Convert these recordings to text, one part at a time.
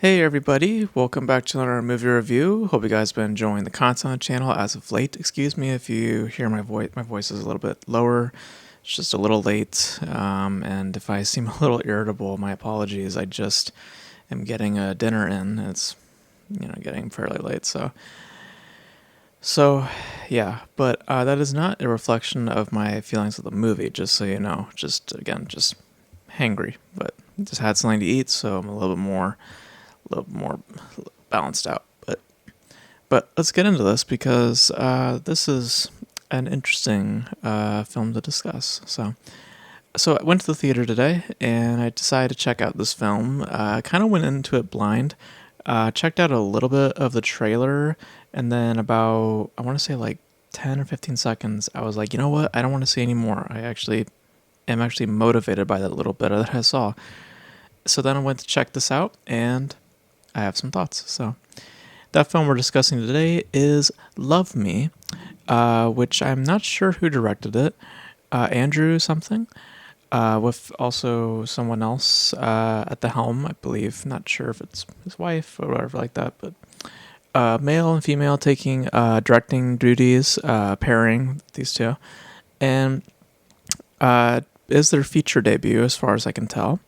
Hey everybody, welcome back to another movie review. Hope you guys been enjoying the content on the channel as of late. Excuse me if you hear my voice. My voice is a little bit lower. It's just a little late, and if I seem a little irritable, my apologies. I just am getting a dinner in. It's getting fairly late, so yeah. But that is not a reflection of my feelings of the movie. Just so you know, just hangry, but just had something to eat, so I'm a little more balanced out. But let's get into this because this is an interesting film to discuss. So I went to the theater today and I decided to check out this film. I kind of went into it blind. Checked out a little bit of the trailer, and then about, I want to say like 10 or 15 seconds, I was like, you know what? I don't want to see any more. Am actually motivated by that little bit that I saw. So then I went to check this out, and I have some thoughts. So that film we're discussing today is Love Me, which I'm not sure who directed it. Andrew something, with also someone else at the helm, I believe. Not sure if it's his wife or whatever like that, but male and female taking directing duties, pairing these two, and is their feature debut as far as I can tell.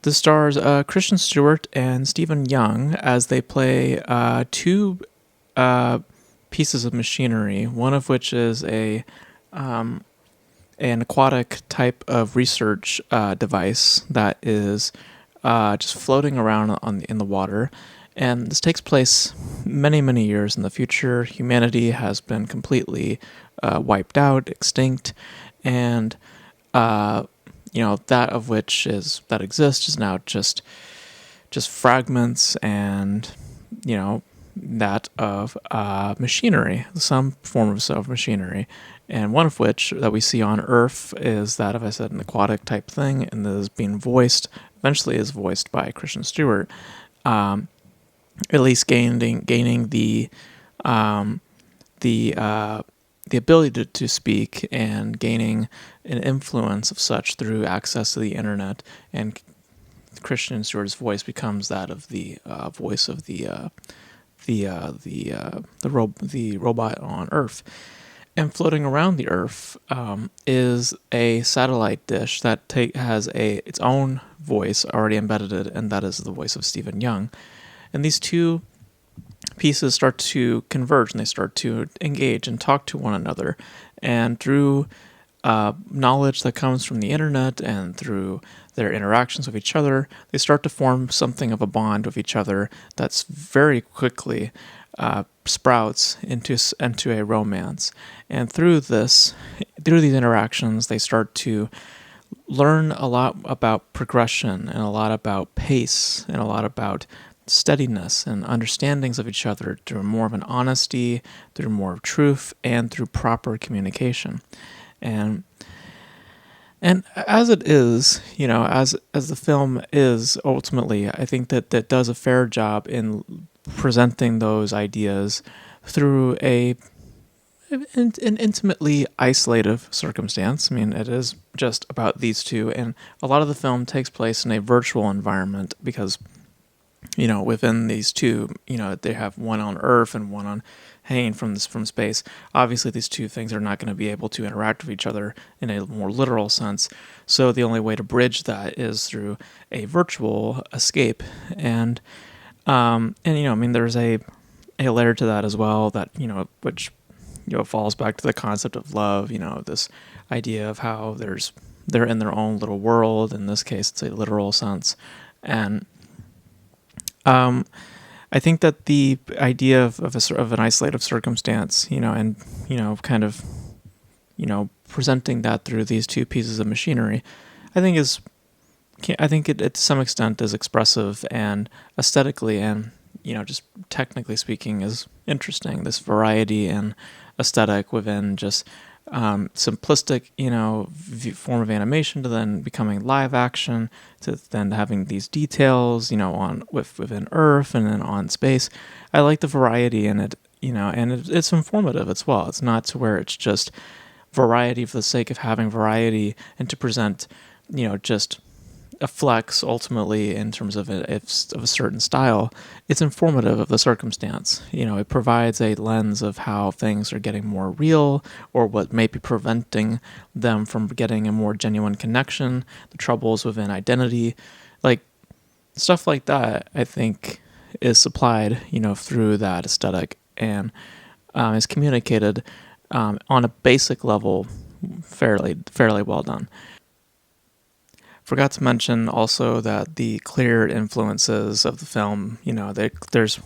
This stars Kristen Stewart and Stephen Young as they play two pieces of machinery, one of which is an aquatic type of research device that is just floating around in the water. And this takes place many, many years in the future. Humanity has been completely wiped out, extinct, and that of which that exists is now just fragments, and that of machinery, some form of machinery, and one of which that we see on Earth is that, if I said, an aquatic type thing, and that is being eventually is voiced by Kristen Stewart, at least gaining the ability to speak and gaining an influence of such through access to the internet, and Kristen Stewart's voice becomes that of the voice of the robot on Earth. And floating around the Earth is a satellite dish that has its own voice already embedded in, and that is the voice of Stephen Young. And these two pieces start to converge, and they start to engage and talk to one another. And through knowledge that comes from the internet and through their interactions with each other, they start to form something of a bond with each other that's very quickly sprouts into a romance. And through these interactions, they start to learn a lot about progression, and a lot about pace, and a lot about steadiness and understandings of each other through more of an honesty, through more of truth, and through proper communication. And as it is, as the film is ultimately, I think that does a fair job in presenting those ideas through an intimately isolated circumstance. I mean, it is just about these two, and a lot of the film takes place in a virtual environment because within these two, they have one on Earth and one on hanging from space. Obviously, these two things are not going to be able to interact with each other in a more literal sense. So the only way to bridge that is through a virtual escape. And there's a layer to that as well that which falls back to the concept of love. This idea of how they're in their own little world. In this case, it's a literal sense, and I think that the idea of an isolated circumstance, and kind of, presenting that through these two pieces of machinery, I think it to some extent is expressive and aesthetically and just technically speaking is interesting. This variety and aesthetic within just simplistic, form of animation to then becoming live action to then having these details, within Earth and then on space. I like the variety in it, and it's informative as well. It's not to where it's just variety for the sake of having variety and to present, just a flex ultimately in terms of of a certain style. It's informative of the circumstance. It provides a lens of how things are getting more real, or what may be preventing them from getting a more genuine connection, the troubles within identity, like stuff like that. I think is supplied, through that aesthetic, and is communicated on a basic level fairly well done. Forgot to mention also that the clear influences of the film, there's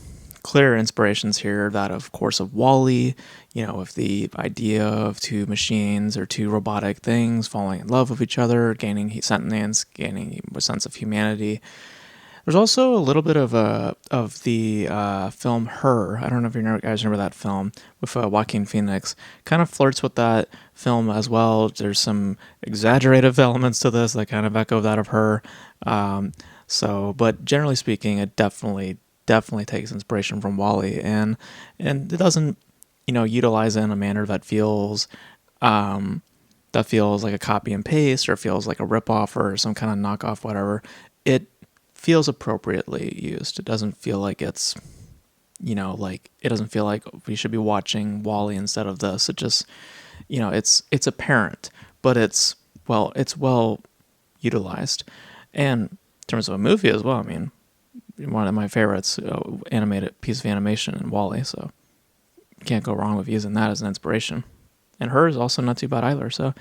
clear inspirations here, that of course of WALL-E, with the idea of two machines or two robotic things falling in love with each other, gaining sentience, gaining a sense of humanity. There's also a little bit of the film Her. I don't know if you guys remember that film with Joaquin Phoenix. Kind of flirts with that film as well. There's some exaggerative elements to this that kind of echo that of Her. But generally speaking, it definitely takes inspiration from WALL-E, and it doesn't utilize it in a manner that feels like a copy and paste, or feels like a ripoff or some kind of knockoff, whatever. It feels appropriately used. It doesn't feel like it doesn't feel like we should be watching WALL-E instead of this. It just, it's apparent, but it's well utilized. And in terms of a movie as well, I mean, one of my favorites, animated piece of animation in WALL-E, so you can't go wrong with using that as an inspiration. And Her is also not too bad either. So,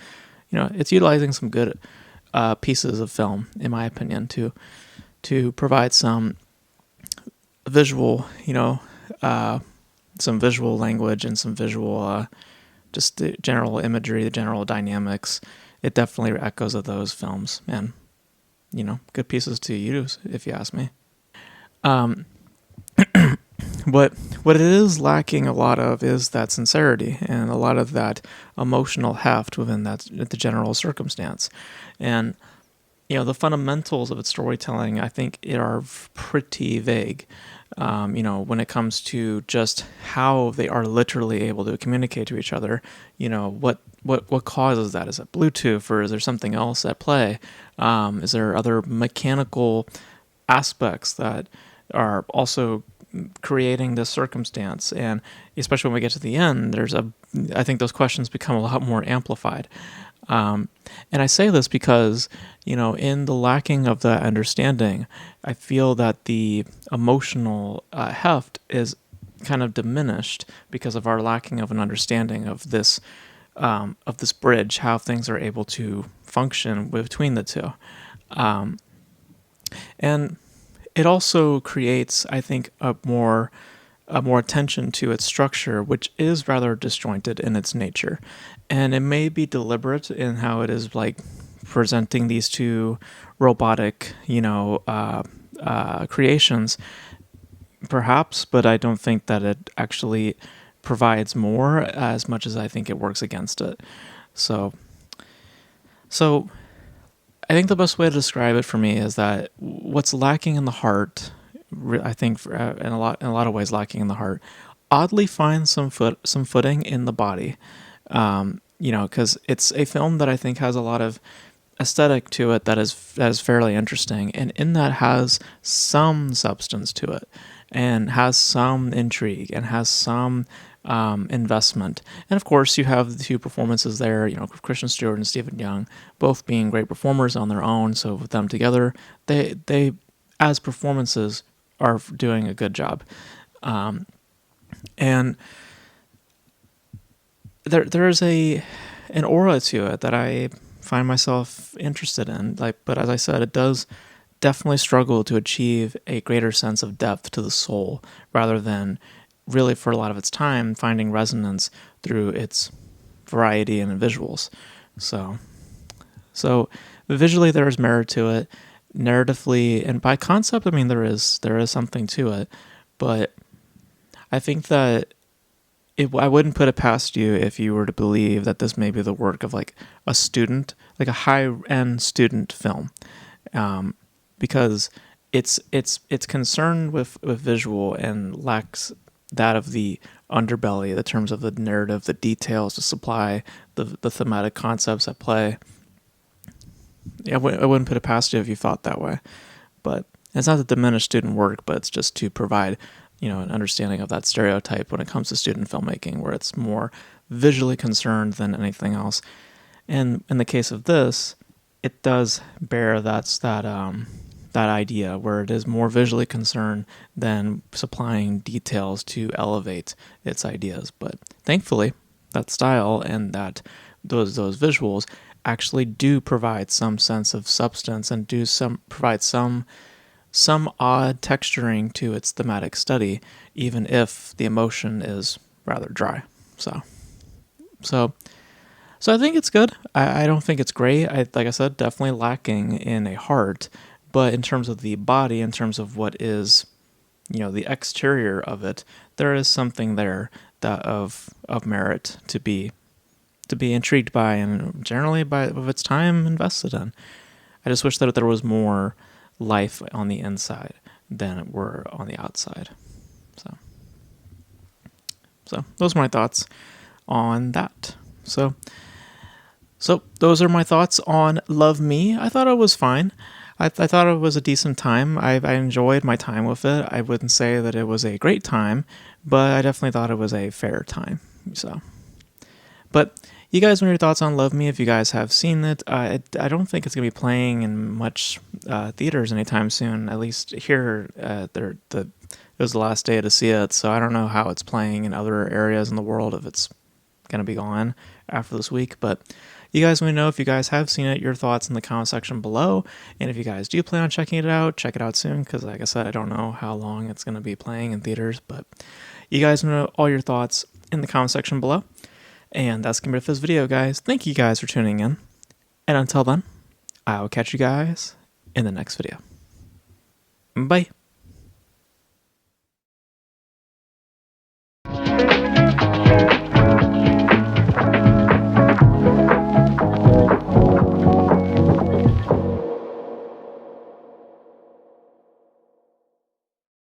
it's utilizing some good pieces of film, in my opinion, to provide some visual, some visual language and some visual, just the general imagery, the general dynamics. It definitely echoes of those films, and, good pieces to use, if you ask me. But what it is lacking a lot of is that sincerity and a lot of that emotional heft within the general circumstance. And the fundamentals of its storytelling, I think, are pretty vague. When it comes to just how they are literally able to communicate to each other, what causes that? Is it Bluetooth, or is there something else at play? Is there other mechanical aspects that are also creating this circumstance? And especially when we get to the end, I think those questions become a lot more amplified. And I say this because, in the lacking of that understanding, I feel that the emotional heft is kind of diminished because of our lacking of an understanding of this bridge, how things are able to function between the two. And it also creates, I think, more attention to its structure, which is rather disjointed in its nature. And it may be deliberate in how it is presenting these two robotic, creations, perhaps, but I don't think that it actually provides more as much as I think it works against it. So I think the best way to describe it for me is that what's lacking in the heart, I think, in a lot of ways lacking in the heart, oddly finds some footing in the body. Because it's a film that I think has a lot of aesthetic to it that is fairly interesting, and in that has some substance to it, and has some intrigue, and has some investment. And of course, you have the two performances there, Kristen Stewart and Stephen Young, both being great performers on their own. So with them together, they as performances are doing a good job. And there is an aura to it that I find myself interested in. But as I said, it does definitely struggle to achieve a greater sense of depth to the soul, rather than really, for a lot of its time, finding resonance through its variety and visuals. So visually there is merit to it. Narratively and by concept, I mean, there is something to it, but I think that I wouldn't put it past you if you were to believe that this may be the work of a student, like a high-end student film, because it's concerned with visual and lacks that of the underbelly, the terms of the narrative, the details to supply the thematic concepts at play. Yeah, I wouldn't put it past you if you thought that way. But it's not to diminish student work, but it's just to provide, an understanding of that stereotype when it comes to student filmmaking, where it's more visually concerned than anything else. And in the case of this, it does bear that idea where it is more visually concerned than supplying details to elevate its ideas. But thankfully, that style and those visuals actually do provide some sense of substance and provide some odd texturing to its thematic study, even if the emotion is rather dry. So I think it's good. I don't think it's great. Like I said, definitely lacking in a heart, but in terms of the body, in terms of what is, the exterior of it, there is something there that of merit to be intrigued by, and generally of its time invested in. I just wish that there was more life on the inside than it were on the outside. So those are my thoughts on that. So those are my thoughts on Love Me. I thought it was fine. I thought it was a decent time. I enjoyed my time with it. I wouldn't say that it was a great time, but I definitely thought it was a fair time. But you guys know your thoughts on Love Me if you guys have seen it. I don't think it's going to be playing in much theaters anytime soon. At least here, it was the last day to see it, so I don't know how it's playing in other areas in the world if it's going to be gone after this week. But you guys let me know if you guys have seen it, your thoughts in the comment section below. And if you guys do plan on checking it out, check it out soon, because like I said, I don't know how long it's going to be playing in theaters. But you guys know all your thoughts in the comment section below. And that's going to be it for this video, guys. Thank you guys for tuning in. And until then, I will catch you guys in the next video. Bye.